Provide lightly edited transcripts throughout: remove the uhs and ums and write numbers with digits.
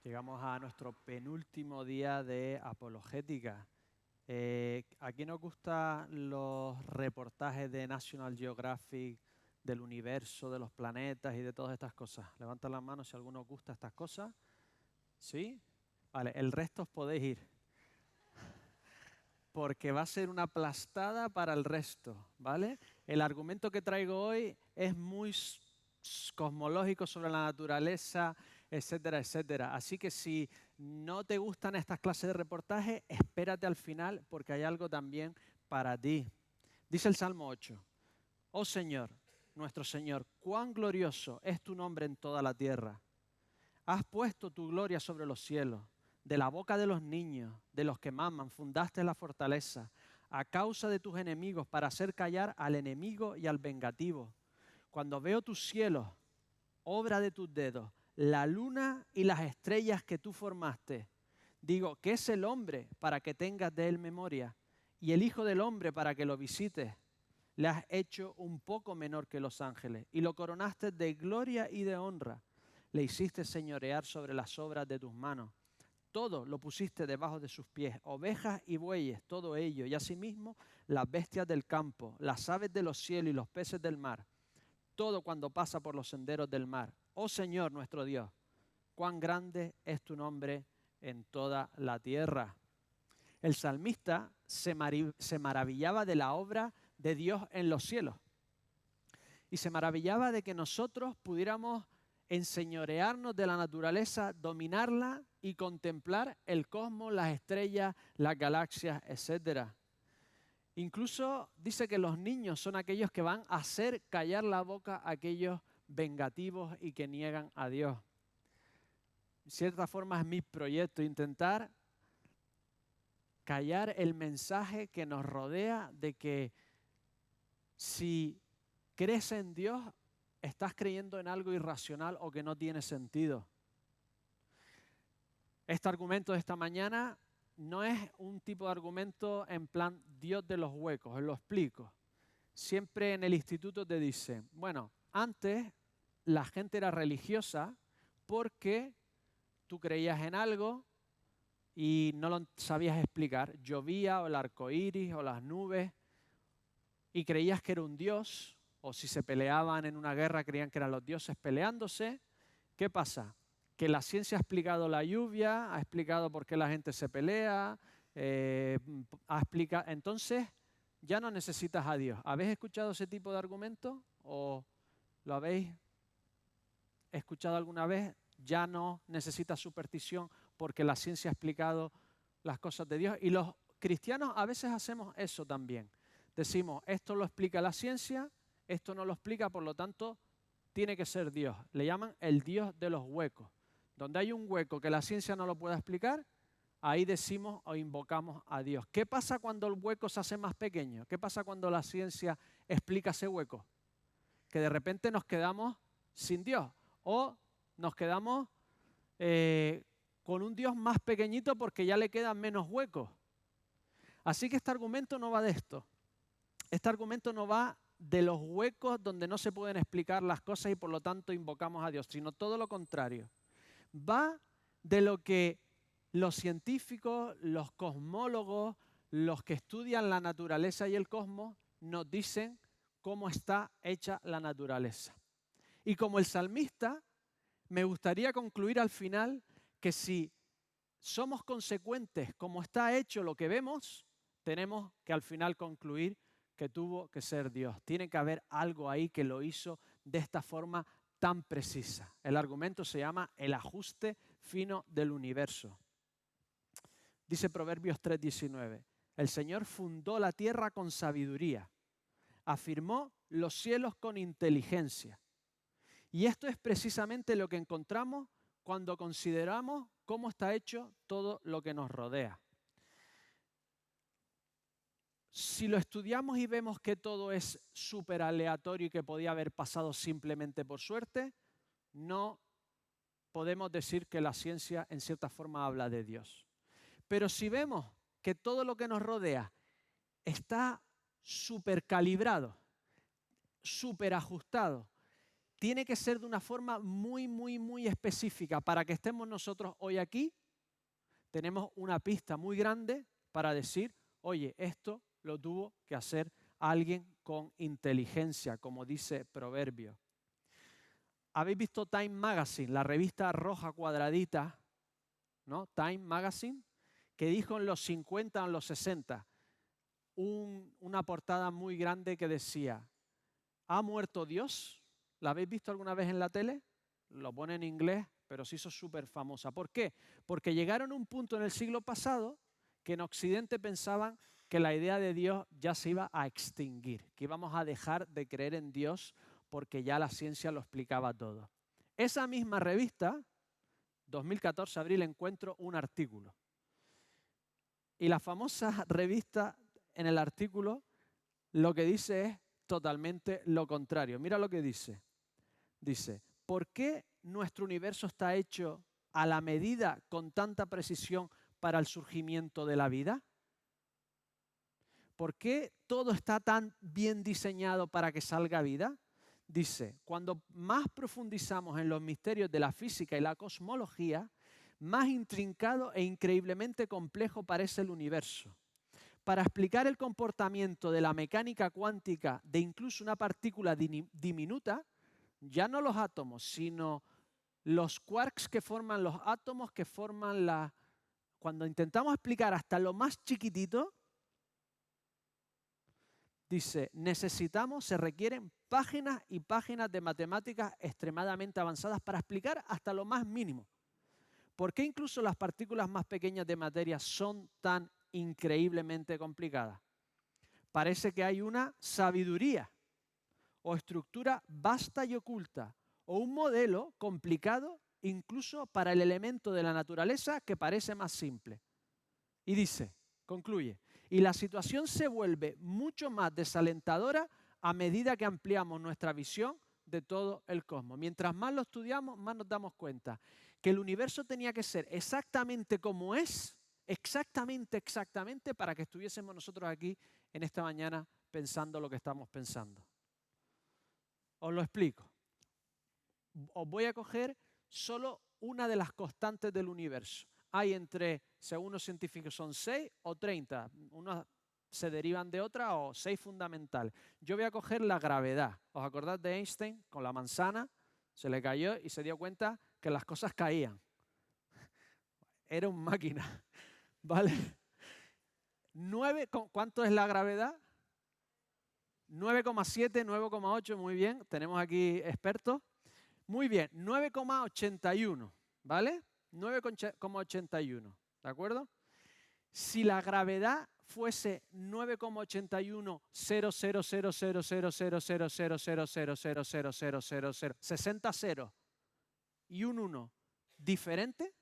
Llegamos a nuestro penúltimo día de apologética. ¿A quién nos gustan los reportajes de National Geographic, del universo, de los planetas y de todas estas cosas? Levanta la mano si a alguno os gusta estas cosas. ¿Sí? Vale, el resto os podéis ir. Porque va a ser una aplastada para el resto, ¿vale? El argumento que traigo hoy es muy cosmológico sobre la naturaleza, etcétera, etcétera. Así que si no te gustan estas clases de reportaje, espérate al final porque hay algo también para ti. Dice el Salmo 8, oh Señor, nuestro Señor, cuán glorioso es tu nombre en toda la tierra. Has puesto tu gloria sobre los cielos. De la boca de los niños, de los que maman, fundaste la fortaleza, a causa de tus enemigos, para hacer callar al enemigo y al vengativo. Cuando veo tus cielos, obra de tus dedos, la luna y las estrellas que tú formaste, digo, ¿qué es el hombre para que tengas de él memoria? Y el hijo del hombre para que lo visites. Le has hecho un poco menor que los ángeles y lo coronaste de gloria y de honra. Le hiciste señorear sobre las obras de tus manos. Todo lo pusiste debajo de sus pies, ovejas y bueyes, todo ello, y asimismo las bestias del campo, las aves de los cielos y los peces del mar, todo cuando pasa por los senderos del mar. Oh Señor nuestro Dios, cuán grande es tu nombre en toda la tierra. El salmista se maravillaba de la obra de Dios en los cielos y se maravillaba de que nosotros pudiéramos enseñorearnos de la naturaleza, dominarla y contemplar el cosmos, las estrellas, las galaxias, etc. Incluso dice que los niños son aquellos que van a hacer callar la boca a aquellos vengativos y que niegan a Dios. En cierta forma es mi proyecto, intentar callar el mensaje que nos rodea de que si crees en Dios, estás creyendo en algo irracional o que no tiene sentido. Este argumento de esta mañana no es un tipo de argumento en plan Dios de los huecos, os lo explico. Siempre en el instituto te dicen, bueno, antes la gente era religiosa porque tú creías en algo y no lo sabías explicar. Llovía o el arco iris o las nubes y creías que era un dios, o si se peleaban en una guerra creían que eran los dioses peleándose. ¿Qué pasa? Que la ciencia ha explicado la lluvia, ha explicado por qué la gente se pelea, entonces ya no necesitas a Dios. ¿Habéis escuchado ese tipo de argumento o lo habéis escuchado alguna vez? Ya no necesitas superstición porque la ciencia ha explicado las cosas de Dios. Y los cristianos a veces hacemos eso también. Decimos, esto lo explica la ciencia, esto no lo explica, por lo tanto, tiene que ser Dios. Le llaman el Dios de los huecos. Donde hay un hueco que la ciencia no lo pueda explicar, ahí decimos o invocamos a Dios. ¿Qué pasa cuando el hueco se hace más pequeño? ¿Qué pasa cuando la ciencia explica ese hueco? Que de repente nos quedamos sin Dios o nos quedamos con un Dios más pequeñito porque ya le quedan menos huecos. Así que este argumento no va de esto. Este argumento no va de los huecos donde no se pueden explicar las cosas y por lo tanto invocamos a Dios, sino todo lo contrario. Va de lo que los científicos, los cosmólogos, los que estudian la naturaleza y el cosmos nos dicen cómo está hecha la naturaleza. Y como el salmista, me gustaría concluir al final que si somos consecuentes como está hecho lo que vemos, tenemos que al final concluir que tuvo que ser Dios. Tiene que haber algo ahí que lo hizo de esta forma tan precisa. El argumento se llama el ajuste fino del universo. Dice Proverbios 3:19, el Señor fundó la tierra con sabiduría, afirmó los cielos con inteligencia. Y esto es precisamente lo que encontramos cuando consideramos cómo está hecho todo lo que nos rodea. Si lo estudiamos y vemos que todo es súper aleatorio y que podía haber pasado simplemente por suerte, no podemos decir que la ciencia en cierta forma habla de Dios. Pero si vemos que todo lo que nos rodea está súper calibrado, súper ajustado, tiene que ser de una forma muy, muy, muy específica. Para que estemos nosotros hoy aquí, tenemos una pista muy grande para decir, oye, esto lo tuvo que hacer alguien con inteligencia, como dice Proverbio. ¿Habéis visto Time Magazine, la revista roja cuadradita, ¿no? Time Magazine, que dijo en los 50 o en los 60, una portada muy grande que decía, ¿ha muerto Dios? ¿La habéis visto alguna vez en la tele? Lo pone en inglés, pero se hizo súper famosa. ¿Por qué? Porque llegaron a un punto en el siglo pasado que en Occidente pensaban que la idea de Dios ya se iba a extinguir, que íbamos a dejar de creer en Dios porque ya la ciencia lo explicaba todo. Esa misma revista, 2014, abril, encuentro un artículo. Y la famosa revista, en el artículo, lo que dice es totalmente lo contrario. Mira lo que dice. Dice, ¿por qué nuestro universo está hecho a la medida con tanta precisión para el surgimiento de la vida? ¿Por qué todo está tan bien diseñado para que salga vida? Dice, cuando más profundizamos en los misterios de la física y la cosmología, más intrincado e increíblemente complejo parece el universo. Para explicar el comportamiento de la mecánica cuántica de incluso una partícula diminuta, ya no los átomos, sino los quarks que forman los átomos, que forman la... Cuando intentamos explicar hasta lo más chiquitito, dice, se requieren páginas y páginas de matemáticas extremadamente avanzadas para explicar hasta lo más mínimo. ¿Por qué incluso las partículas más pequeñas de materia son tan increíblemente complicadas? Parece que hay una sabiduría o estructura vasta y oculta, o un modelo complicado incluso para el elemento de la naturaleza que parece más simple. Y dice, concluye, y la situación se vuelve mucho más desalentadora a medida que ampliamos nuestra visión de todo el cosmos. Mientras más lo estudiamos, más nos damos cuenta que el universo tenía que ser exactamente como es, exactamente para que estuviésemos nosotros aquí en esta mañana pensando lo que estamos pensando. Os lo explico. Os voy a coger solo una de las constantes del universo. Hay entre, según los científicos, son 6 o 30. Unas se derivan de otra o 6 fundamentales. Yo voy a coger la gravedad. ¿Os acordáis de Einstein con la manzana? Se le cayó y se dio cuenta que las cosas caían. Era un máquina. ¿Vale? 9, ¿cuánto es la gravedad? 9,7, 9,8, muy bien. Tenemos aquí expertos. Muy bien, 9,81, ¿vale? 9,81, ¿de acuerdo? Si la gravedad fuese 9,81, 60 ceros y un 1 diferente,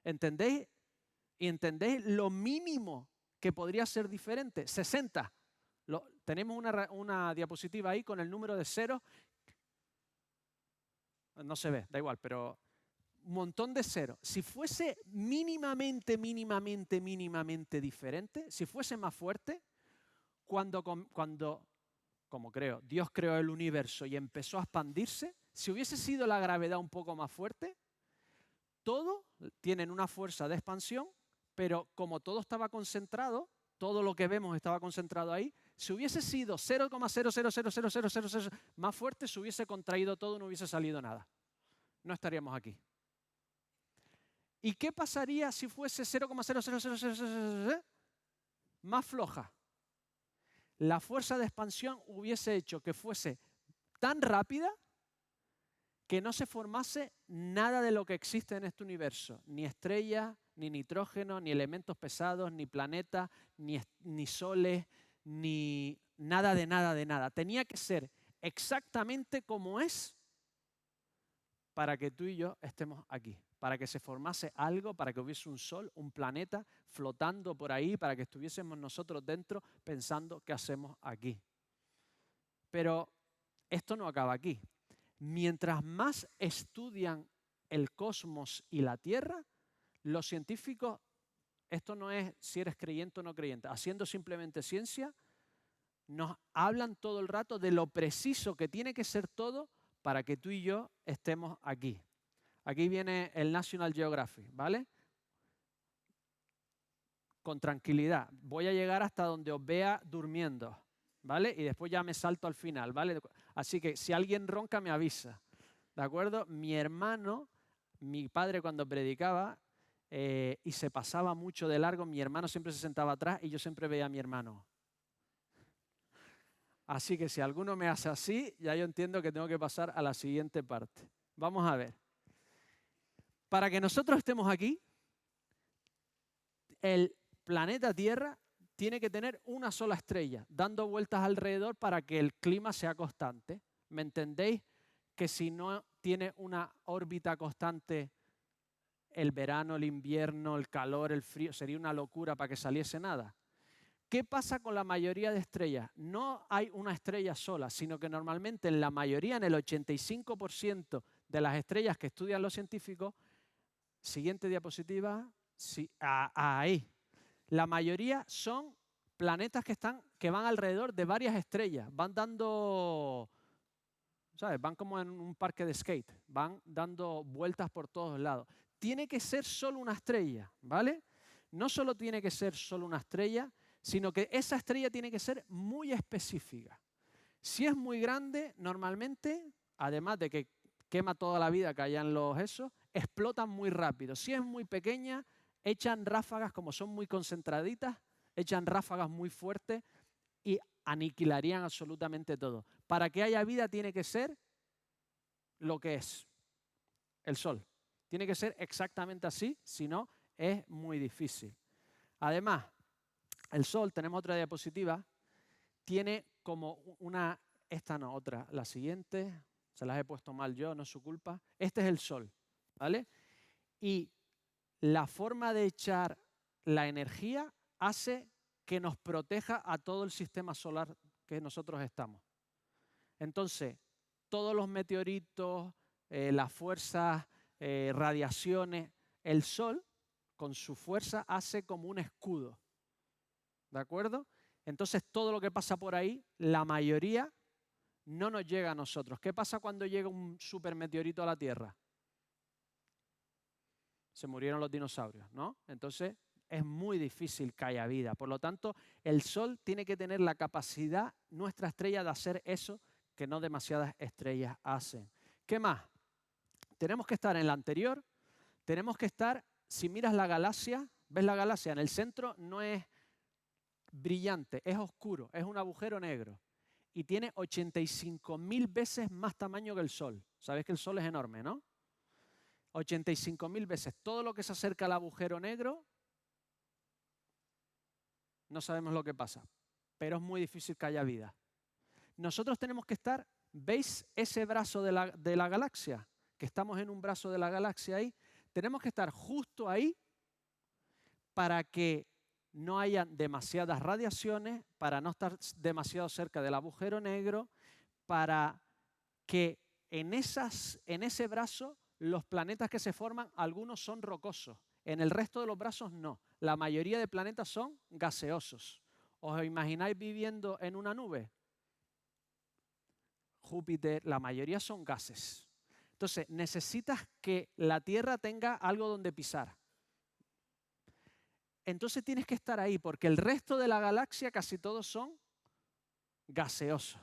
¿entendéis? ¿Y entendéis lo mínimo que podría ser diferente? 60. Tenemos una diapositiva ahí con el número de ceros. No se ve, da igual, pero un montón de ceros. Si fuese mínimamente diferente, si fuese más fuerte, cuando, como creo, Dios creó el universo y empezó a expandirse, si hubiese sido la gravedad un poco más fuerte, todo tienen una fuerza de expansión, pero como todo estaba concentrado, todo lo que vemos estaba concentrado ahí, si hubiese sido 0,0000000 más fuerte, se hubiese contraído todo, no hubiese salido nada. No estaríamos aquí. ¿Y qué pasaría si fuese 0,00000 más floja? La fuerza de expansión hubiese hecho que fuese tan rápida que no se formase nada de lo que existe en este universo. Ni estrellas, ni nitrógeno, ni elementos pesados, ni planetas, ni soles, ni nada de nada de nada. Tenía que ser exactamente como es para que tú y yo estemos aquí, para que se formase algo, para que hubiese un sol, un planeta flotando por ahí, para que estuviésemos nosotros dentro pensando qué hacemos aquí. Pero esto no acaba aquí. Mientras más estudian el cosmos y la Tierra, los científicos, esto no es si eres creyente o no creyente, haciendo simplemente ciencia, nos hablan todo el rato de lo preciso que tiene que ser todo para que tú y yo estemos aquí. Aquí viene el National Geographic, ¿vale? Con tranquilidad. Voy a llegar hasta donde os vea durmiendo, ¿vale? Y después ya me salto al final, ¿vale? Así que si alguien ronca, me avisa, ¿de acuerdo? Mi hermano, mi padre cuando predicaba y se pasaba mucho de largo, mi hermano siempre se sentaba atrás y yo siempre veía a mi hermano. Así que si alguno me hace así, ya yo entiendo que tengo que pasar a la siguiente parte. Vamos a ver. Para que nosotros estemos aquí, el planeta Tierra tiene que tener una sola estrella, dando vueltas alrededor para que el clima sea constante. ¿Me entendéis? Que si no tiene una órbita constante, el verano, el invierno, el calor, el frío, sería una locura para que saliese nada. ¿Qué pasa con la mayoría de estrellas? No hay una estrella sola, sino que normalmente en la mayoría, en el 85% de las estrellas que estudian los científicos, siguiente diapositiva, sí, ahí. La mayoría son planetas que van alrededor de varias estrellas, van dando, ¿sabes? Van como en un parque de skate, van dando vueltas por todos lados. Tiene que ser solo una estrella, ¿vale? No solo tiene que ser solo una estrella, sino que esa estrella tiene que ser muy específica. Si es muy grande, normalmente, además de que quema toda la vida que haya en los esos, explotan muy rápido. Si es muy pequeña, echan ráfagas, como son muy concentraditas, echan ráfagas muy fuertes y aniquilarían absolutamente todo. Para que haya vida tiene que ser lo que es, el Sol. Tiene que ser exactamente así, si no, es muy difícil. Además, el Sol, tenemos otra diapositiva, tiene como una, esta no, otra, la siguiente, se las he puesto mal yo, no es su culpa. Este es el Sol, ¿vale? Y la forma de echar la energía hace que nos proteja a todo el sistema solar que nosotros estamos. Entonces, todos los meteoritos, las fuerzas, radiaciones, el Sol con su fuerza hace como un escudo, ¿de acuerdo? Entonces, todo lo que pasa por ahí, la mayoría no nos llega a nosotros. ¿Qué pasa cuando llega un supermeteorito a la Tierra? Se murieron los dinosaurios, ¿no? Entonces, es muy difícil que haya vida. Por lo tanto, el Sol tiene que tener la capacidad, nuestra estrella, de hacer eso que no demasiadas estrellas hacen. ¿Qué más? Tenemos que estar en la anterior, tenemos que estar, si miras la galaxia, ¿ves la galaxia? En el centro no es brillante, es oscuro, es un agujero negro y tiene 85.000 veces más tamaño que el Sol. Sabéis que el Sol es enorme, ¿no? 85.000 veces. Todo lo que se acerca al agujero negro, no sabemos lo que pasa, pero es muy difícil que haya vida. Nosotros tenemos que estar, ¿veis ese brazo de la galaxia? Que estamos en un brazo de la galaxia ahí. Tenemos que estar justo ahí para que no haya demasiadas radiaciones, para no estar demasiado cerca del agujero negro, para que en ese brazo los planetas que se forman, algunos son rocosos, en el resto de los brazos no. La mayoría de planetas son gaseosos. ¿Os imagináis viviendo en una nube? Júpiter, la mayoría son gases. Entonces, necesitas que la Tierra tenga algo donde pisar. Entonces tienes que estar ahí, porque el resto de la galaxia casi todos son gaseosos.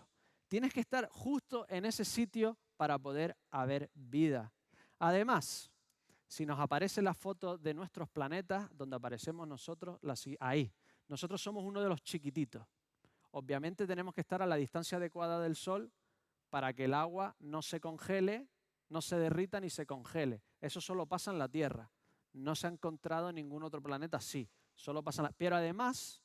Tienes que estar justo en ese sitio para poder haber vida. Además, si nos aparece la foto de nuestros planetas, donde aparecemos nosotros, ahí. Nosotros somos uno de los chiquititos. Obviamente tenemos que estar a la distancia adecuada del Sol para que el agua no se congele, no se derrita ni se congele. Eso solo pasa en la Tierra. No se ha encontrado en ningún otro planeta así. Solo pasa en la... Pero además,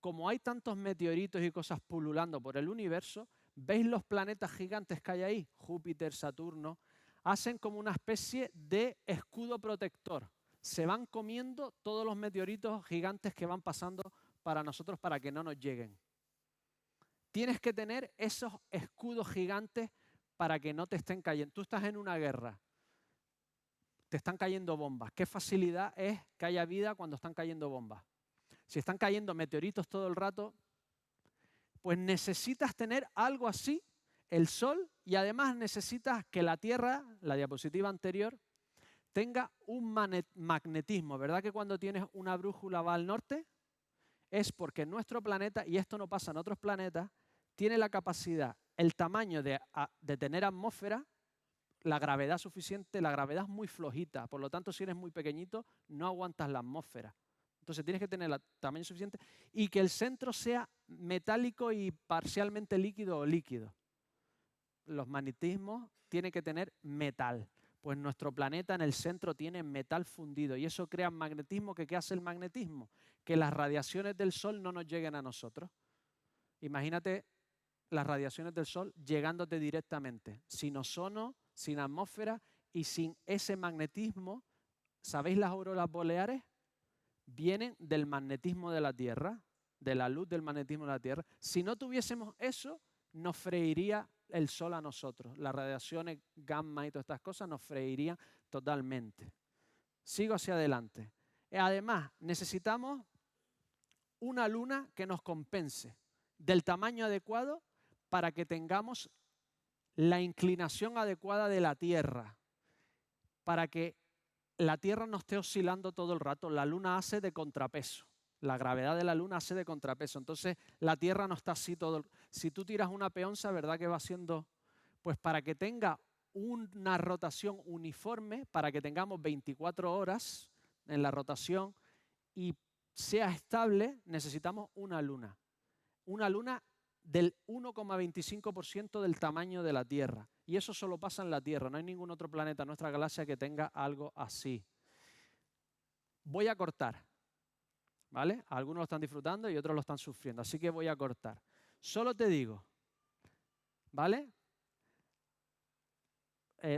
como hay tantos meteoritos y cosas pululando por el universo, ¿veis los planetas gigantes que hay ahí? Júpiter, Saturno. Hacen como una especie de escudo protector. Se van comiendo todos los meteoritos gigantes que van pasando para nosotros para que no nos lleguen. Tienes que tener esos escudos gigantes para que no te estén cayendo. Tú estás en una guerra, te están cayendo bombas. ¿Qué facilidad es que haya vida cuando están cayendo bombas? Si están cayendo meteoritos todo el rato, pues necesitas tener algo así el Sol, y además necesitas que la Tierra, la diapositiva anterior, tenga un magnetismo. ¿Verdad que cuando tienes una brújula va al norte? Es porque nuestro planeta, y esto no pasa en otros planetas, tiene la capacidad, el tamaño de tener atmósfera, la gravedad suficiente, la gravedad es muy flojita, por lo tanto si eres muy pequeñito no aguantas la atmósfera. Entonces tienes que tener el tamaño suficiente y que el centro sea metálico y parcialmente líquido o líquido. Los magnetismos tienen que tener metal. Pues nuestro planeta en el centro tiene metal fundido y eso crea magnetismo. ¿Qué hace el magnetismo? Que las radiaciones del Sol no nos lleguen a nosotros. Imagínate las radiaciones del Sol llegándote directamente, sin ozono, sin atmósfera y sin ese magnetismo. ¿Sabéis las auroras boreales? Vienen del magnetismo de la Tierra, de la luz del magnetismo de la Tierra. Si no tuviésemos eso, nos freiría el Sol a nosotros. Las radiaciones gamma y todas estas cosas nos freirían totalmente. Sigo hacia adelante. Además, necesitamos una luna que nos compense del tamaño adecuado para que tengamos la inclinación adecuada de la Tierra, para que la Tierra no esté oscilando todo el rato. La luna hace de contrapeso. La gravedad de la luna hace de contrapeso. Entonces, la Tierra no está así todo. Si tú tiras una peonza, ¿verdad que va siendo? Pues para que tenga una rotación uniforme, para que tengamos 24 horas en la rotación y sea estable, necesitamos una luna. Una luna del 1,25% del tamaño de la Tierra. Y eso solo pasa en la Tierra. No hay ningún otro planeta en nuestra galaxia que tenga algo así. Voy a cortar, ¿vale? Algunos lo están disfrutando y otros lo están sufriendo. Así que voy a cortar. Solo te digo, ¿vale?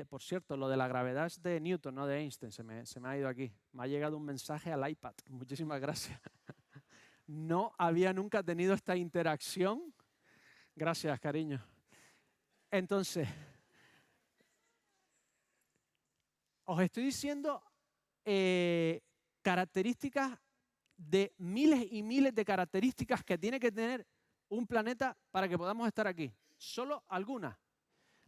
Por cierto, lo de la gravedad es de Newton, no de Einstein. Se me ha ido aquí. Me ha llegado un mensaje al iPad. Muchísimas gracias. No había nunca tenido esta interacción. Gracias, cariño. Entonces, os estoy diciendo características de miles y miles de características que tiene que tener un planeta para que podamos estar aquí. Solo algunas.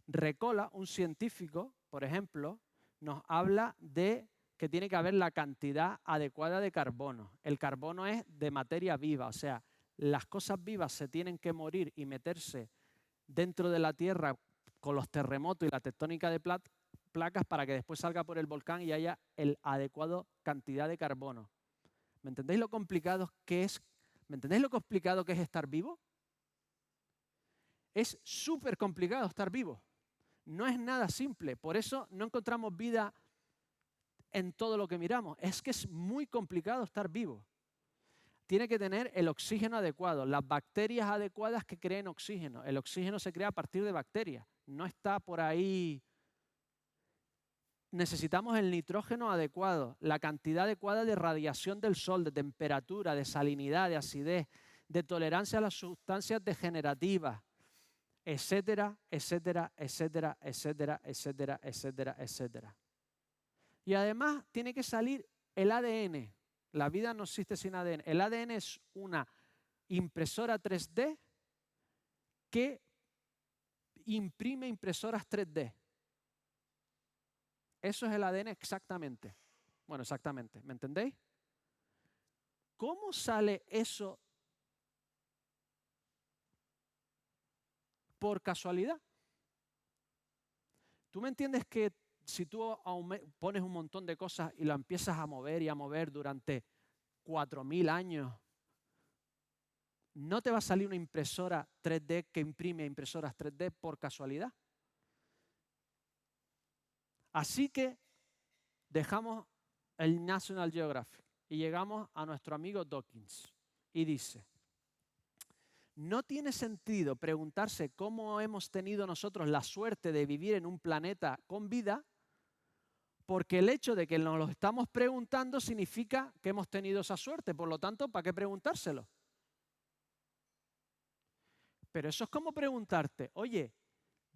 Recola, un científico, por ejemplo, nos habla de que tiene que haber la cantidad adecuada de carbono. El carbono es de materia viva, o sea, las cosas vivas se tienen que morir y meterse dentro de la Tierra con los terremotos y la tectónica de placas para que después salga por el volcán y haya el adecuado cantidad de carbono. ¿Me entendéis lo complicado que es? ¿Me entendéis lo complicado que es estar vivo? Es súper complicado estar vivo. No es nada simple. Por eso no encontramos vida en todo lo que miramos. Es que es muy complicado estar vivo. Tiene que tener el oxígeno adecuado, las bacterias adecuadas que creen oxígeno. El oxígeno se crea a partir de bacterias. No está por ahí. Necesitamos el nitrógeno adecuado, la cantidad adecuada de radiación del sol, de temperatura, de salinidad, de acidez, de tolerancia a las sustancias degenerativas, etcétera, etcétera, etcétera, etcétera, etcétera, etcétera, etcétera. Y además tiene que salir el ADN. La vida no existe sin ADN. El ADN es una impresora 3D que imprime impresoras 3D. Eso es el ADN exactamente. Bueno, exactamente. ¿Me entendéis? ¿Cómo sale eso por casualidad? ¿Tú me entiendes que si tú pones un montón de cosas y lo empiezas a mover durante 4.000 años, no te va a salir una impresora 3D que imprime impresoras 3D por casualidad? Así que dejamos el National Geographic y llegamos a nuestro amigo Dawkins y dice: no tiene sentido preguntarse cómo hemos tenido nosotros la suerte de vivir en un planeta con vida, porque el hecho de que nos lo estamos preguntando significa que hemos tenido esa suerte. Por lo tanto, ¿para qué preguntárselo? Pero eso es como preguntarte: oye,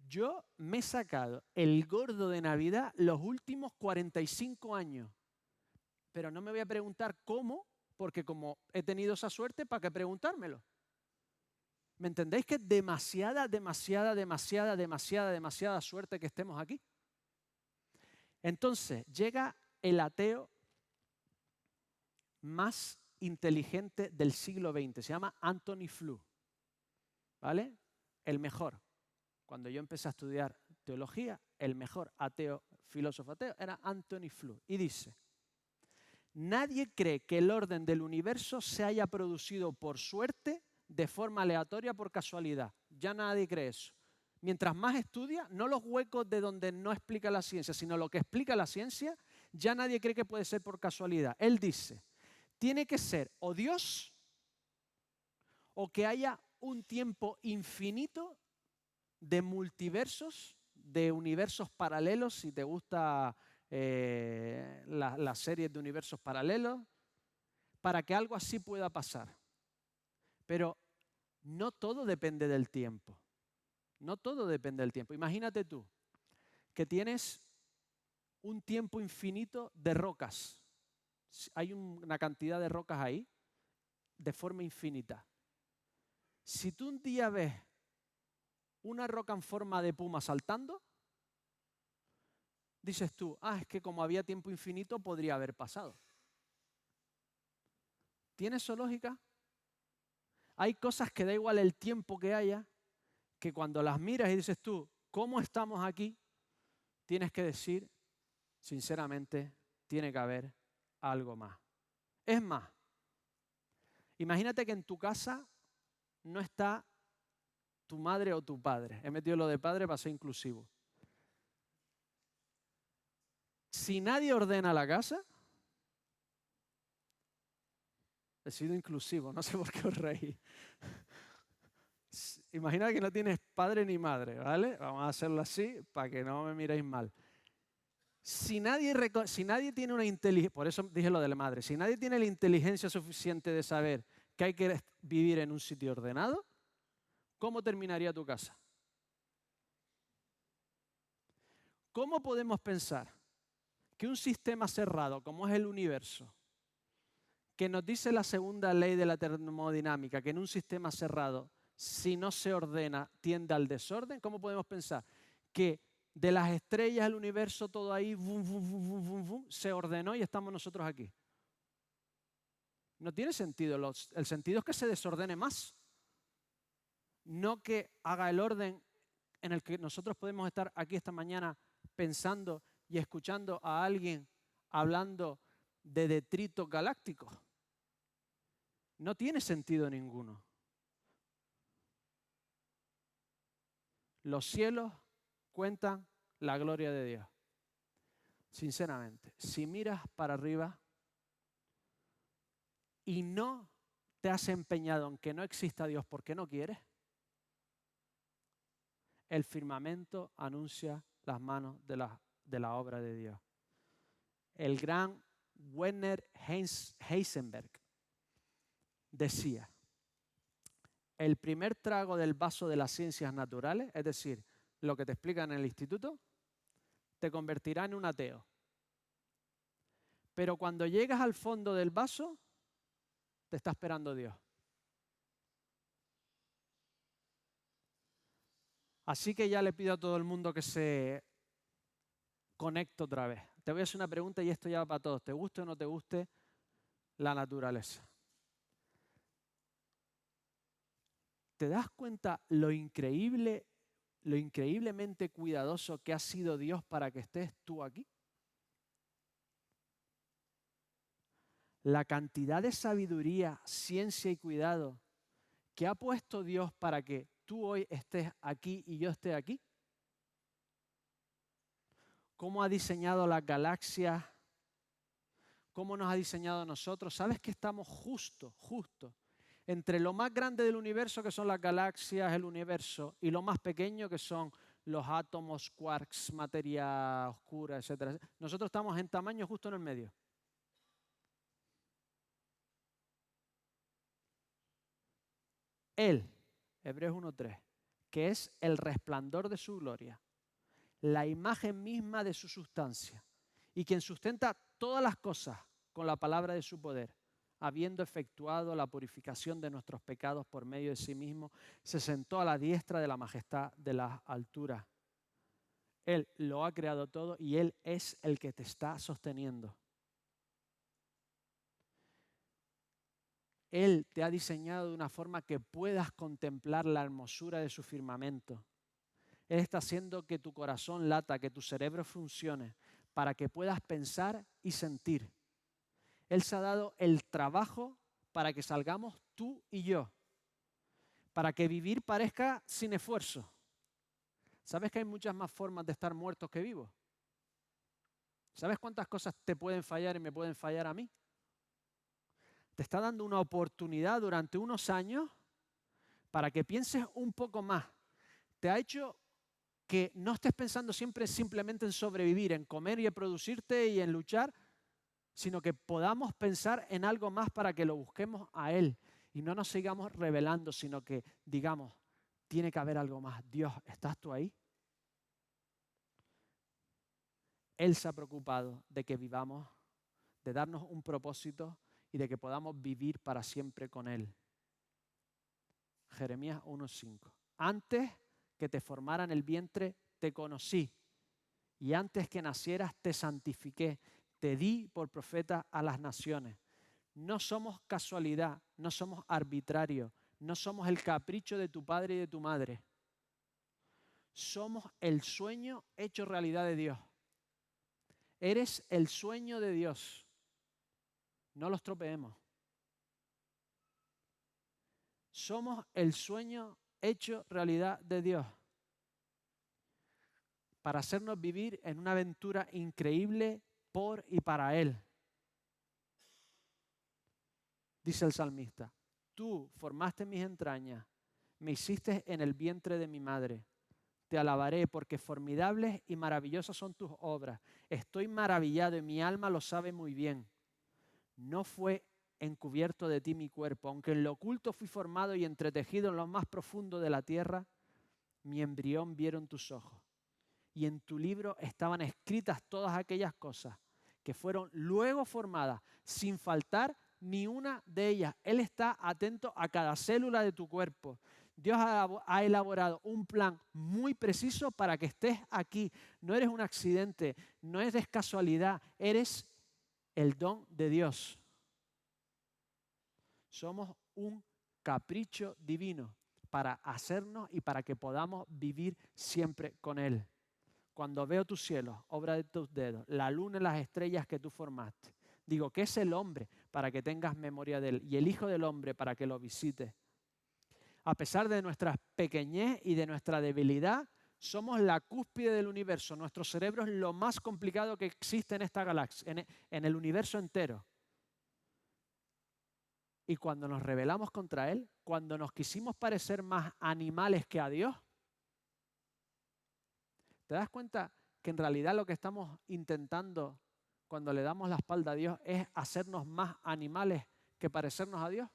yo me he sacado el gordo de Navidad los últimos 45 años, pero no me voy a preguntar cómo, porque como he tenido esa suerte, ¿para qué preguntármelo? ¿Me entendéis que es demasiada suerte que estemos aquí? Entonces, llega el ateo más inteligente del siglo XX. Se llama Anthony Flew, ¿vale? El mejor. Cuando yo empecé a estudiar teología, el mejor ateo, filósofo ateo, era Anthony Flew. Y dice, nadie cree que el orden del universo se haya producido por suerte, de forma aleatoria, por casualidad. Ya nadie cree eso. Mientras más estudia, no los huecos de donde no explica la ciencia, sino lo que explica la ciencia, ya nadie cree que puede ser por casualidad. Él dice, tiene que ser o Dios o que haya un tiempo infinito de multiversos, de universos paralelos, si te gusta las series de universos paralelos, para que algo así pueda pasar. Pero no todo depende del tiempo. No todo depende del tiempo. Imagínate tú que tienes un tiempo infinito de rocas. Hay una cantidad de rocas ahí de forma infinita. Si tú un día ves una roca en forma de puma saltando, dices tú, es que como había tiempo infinito podría haber pasado. ¿Tiene eso lógica? Hay cosas que da igual el tiempo que haya, que cuando las miras y dices tú, ¿cómo estamos aquí? Tienes que decir, sinceramente, tiene que haber algo más. Es más, imagínate que en tu casa no está tu madre o tu padre. He metido lo de padre para ser inclusivo. Si nadie ordena la casa, he sido inclusivo, no sé por qué os reí. Imagina que no tienes padre ni madre, ¿vale? Vamos a hacerlo así para que no me miréis mal. Si nadie tiene una inteligencia, por eso dije lo de la madre, si nadie tiene la inteligencia suficiente de saber que hay que vivir en un sitio ordenado, ¿cómo terminaría tu casa? ¿Cómo podemos pensar que un sistema cerrado como es el universo, que nos dice la segunda ley de la termodinámica, que en un sistema cerrado, si no se ordena, tiende al desorden? ¿Cómo podemos pensar que de las estrellas, el universo, todo ahí, se ordenó y estamos nosotros aquí? No tiene sentido. El sentido es que se desordene más. No que haga el orden en el que nosotros podemos estar aquí esta mañana pensando y escuchando a alguien hablando de detritos galácticos. No tiene sentido ninguno. Los cielos cuentan la gloria de Dios. Sinceramente, si miras para arriba y no te has empeñado en que no exista Dios porque no quieres, el firmamento anuncia las manos de la obra de Dios. El gran Werner Heisenberg decía, el primer trago del vaso de las ciencias naturales, es decir, lo que te explican en el instituto, te convertirá en un ateo. Pero cuando llegas al fondo del vaso, te está esperando Dios. Así que ya le pido a todo el mundo que se conecte otra vez. Te voy a hacer una pregunta y esto ya va para todos. ¿Te guste o no te guste la naturaleza? ¿Te das cuenta lo increíblemente cuidadoso que ha sido Dios para que estés tú aquí? La cantidad de sabiduría, ciencia y cuidado que ha puesto Dios para que tú hoy estés aquí y yo esté aquí. Cómo ha diseñado las galaxias, cómo nos ha diseñado a nosotros. ¿Sabes que estamos justo entre lo más grande del universo, que son las galaxias, el universo, y lo más pequeño, que son los átomos, quarks, materia oscura, etcétera? Nosotros estamos en tamaño justo en el medio. Él, Hebreos 1:3, que es el resplandor de su gloria, la imagen misma de su sustancia, y quien sustenta todas las cosas con la palabra de su poder, habiendo efectuado la purificación de nuestros pecados por medio de sí mismo, se sentó a la diestra de la majestad de las alturas. Él lo ha creado todo y Él es el que te está sosteniendo. Él te ha diseñado de una forma que puedas contemplar la hermosura de su firmamento. Él está haciendo que tu corazón lata, que tu cerebro funcione, para que puedas pensar y sentir. Él se ha dado el trabajo para que salgamos tú y yo, para que vivir parezca sin esfuerzo. ¿Sabes que hay muchas más formas de estar muertos que vivos? ¿Sabes cuántas cosas te pueden fallar y me pueden fallar a mí? Te está dando una oportunidad durante unos años para que pienses un poco más. Te ha hecho que no estés pensando siempre simplemente en sobrevivir, en comer y en producirte y en luchar, sino que podamos pensar en algo más para que lo busquemos a Él y no nos sigamos rebelando, sino que digamos, tiene que haber algo más. Dios, ¿estás tú ahí? Él se ha preocupado de que vivamos, de darnos un propósito y de que podamos vivir para siempre con Él. Jeremías 1:5. Antes que te formara en el vientre, te conocí. Y antes que nacieras, te santifiqué. Te di por profeta a las naciones. No somos casualidad, no somos arbitrarios, no somos el capricho de tu padre y de tu madre. Somos el sueño hecho realidad de Dios. Eres el sueño de Dios. No lo estropeemos. Somos el sueño hecho realidad de Dios. Para hacernos vivir en una aventura increíble por y para Él. Dice el salmista, tú formaste mis entrañas, me hiciste en el vientre de mi madre. Te alabaré porque formidables y maravillosas son tus obras. Estoy maravillado y mi alma lo sabe muy bien. No fue encubierto de ti mi cuerpo, aunque en lo oculto fui formado y entretejido en lo más profundo de la tierra, mi embrión vieron tus ojos. Y en tu libro estaban escritas todas aquellas cosas que fueron luego formadas, sin faltar ni una de ellas. Él está atento a cada célula de tu cuerpo. Dios ha elaborado un plan muy preciso para que estés aquí. No eres un accidente, no eres casualidad, eres el don de Dios. Somos un capricho divino para hacernos y para que podamos vivir siempre con Él. Cuando veo tus cielos, obra de tus dedos, la luna y las estrellas que tú formaste, digo, ¿qué es el hombre para que tengas memoria de él? Y el Hijo del Hombre para que lo visites. A pesar de nuestra pequeñez y de nuestra debilidad, somos la cúspide del universo. Nuestro cerebro es lo más complicado que existe en esta galaxia, en el universo entero. Y cuando nos rebelamos contra Él, cuando nos quisimos parecer más animales que a Dios, ¿te das cuenta que en realidad lo que estamos intentando cuando le damos la espalda a Dios es hacernos más animales que parecernos a Dios?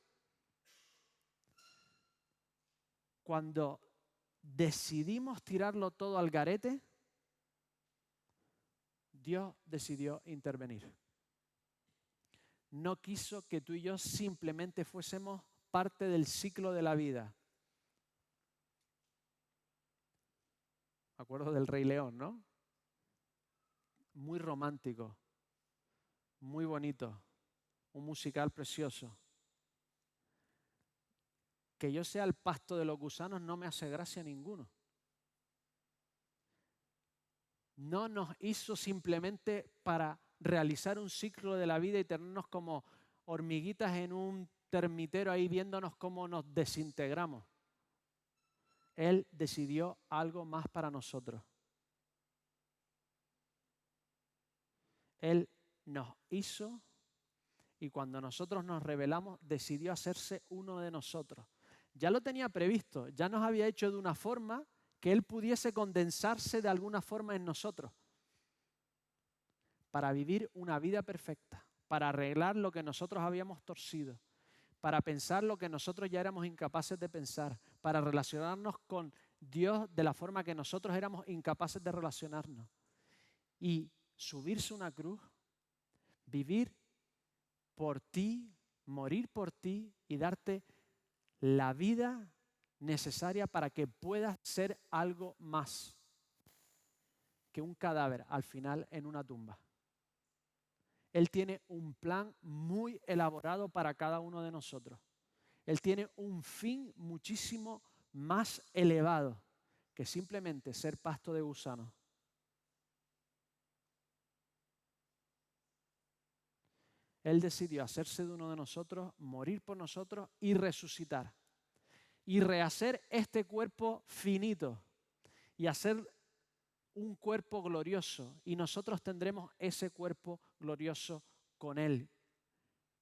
Cuando decidimos tirarlo todo al garete, Dios decidió intervenir. No quiso que tú y yo simplemente fuésemos parte del ciclo de la vida. Me acuerdo del Rey León, ¿no? Muy romántico, muy bonito, un musical precioso. Que yo sea el pasto de los gusanos no me hace gracia ninguno. No nos hizo simplemente para realizar un ciclo de la vida y tenernos como hormiguitas en un termitero ahí viéndonos cómo nos desintegramos. Él decidió algo más para nosotros. Él nos hizo y cuando nosotros nos rebelamos decidió hacerse uno de nosotros. Ya lo tenía previsto, ya nos había hecho de una forma que Él pudiese condensarse de alguna forma en nosotros para vivir una vida perfecta, para arreglar lo que nosotros habíamos torcido, para pensar lo que nosotros ya éramos incapaces de pensar, para relacionarnos con Dios de la forma que nosotros éramos incapaces de relacionarnos. Y subirse a una cruz, vivir por ti morir por ti y darte la vida necesaria para que puedas ser algo más que un cadáver al final en una tumba. Él tiene un plan muy elaborado para cada uno de nosotros. Él tiene un fin muchísimo más elevado que simplemente ser pasto de gusanos. Él decidió hacerse de uno de nosotros, morir por nosotros y resucitar. Y rehacer este cuerpo finito y hacer un cuerpo glorioso. Y nosotros tendremos ese cuerpo glorioso con Él.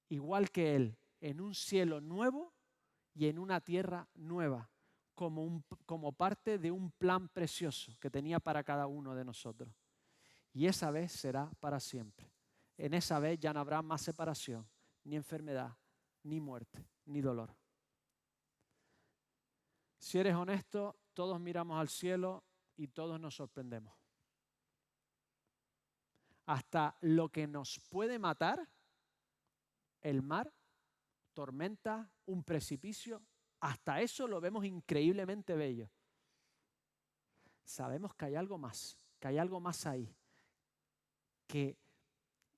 Igual que Él, en un cielo nuevo y en una tierra nueva, como parte de un plan precioso que tenía para cada uno de nosotros. Y esa vez será para siempre. En esa vez ya no habrá más separación, ni enfermedad, ni muerte, ni dolor. Si eres honesto, todos miramos al cielo y todos nos sorprendemos. Hasta lo que nos puede matar, el mar, tormenta, un precipicio, hasta eso lo vemos increíblemente bello. Sabemos que hay algo más ahí, que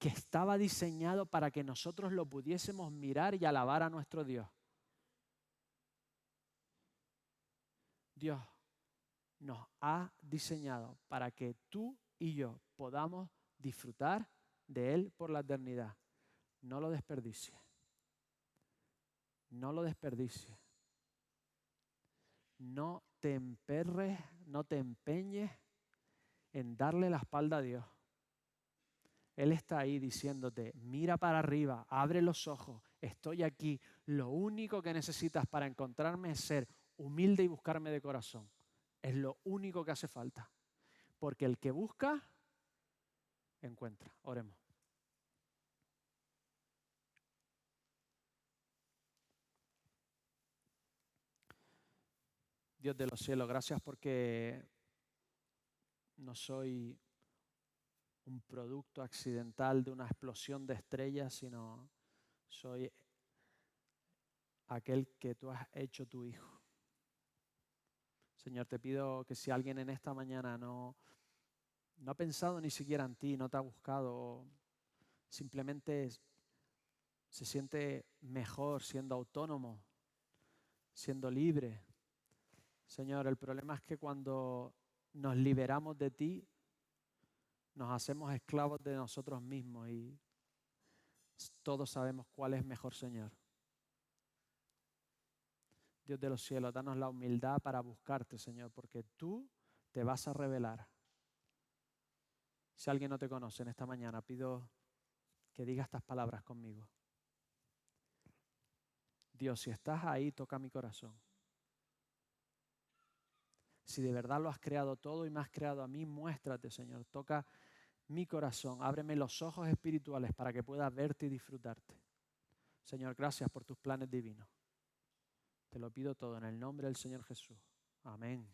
estaba diseñado para que nosotros lo pudiésemos mirar y alabar a nuestro Dios. Dios nos ha diseñado para que tú y yo podamos disfrutar de Él por la eternidad. No lo desperdicies. No lo desperdicies. No te emperres, no te empeñes en darle la espalda a Dios. Él está ahí diciéndote, mira para arriba, abre los ojos, estoy aquí. Lo único que necesitas para encontrarme es ser humilde y buscarme de corazón. Es lo único que hace falta. Porque el que busca, encuentra. Oremos. Dios de los cielos, gracias porque no soy un producto accidental de una explosión de estrellas, sino soy aquel que tú has hecho tu Hijo. Señor, te pido que si alguien en esta mañana no ha pensado ni siquiera en ti, no te ha buscado, simplemente se siente mejor siendo autónomo, siendo libre. Señor, el problema es que cuando nos liberamos de ti, nos hacemos esclavos de nosotros mismos y todos sabemos cuál es mejor, Señor. Dios de los cielos, danos la humildad para buscarte, Señor, porque tú te vas a revelar. Si alguien no te conoce en esta mañana, pido que diga estas palabras conmigo. Dios, si estás ahí, toca mi corazón. Si de verdad lo has creado todo y me has creado a mí, muéstrate, Señor. Toca mi corazón, ábreme los ojos espirituales para que pueda verte y disfrutarte. Señor, gracias por tus planes divinos. Te lo pido todo en el nombre del Señor Jesús. Amén.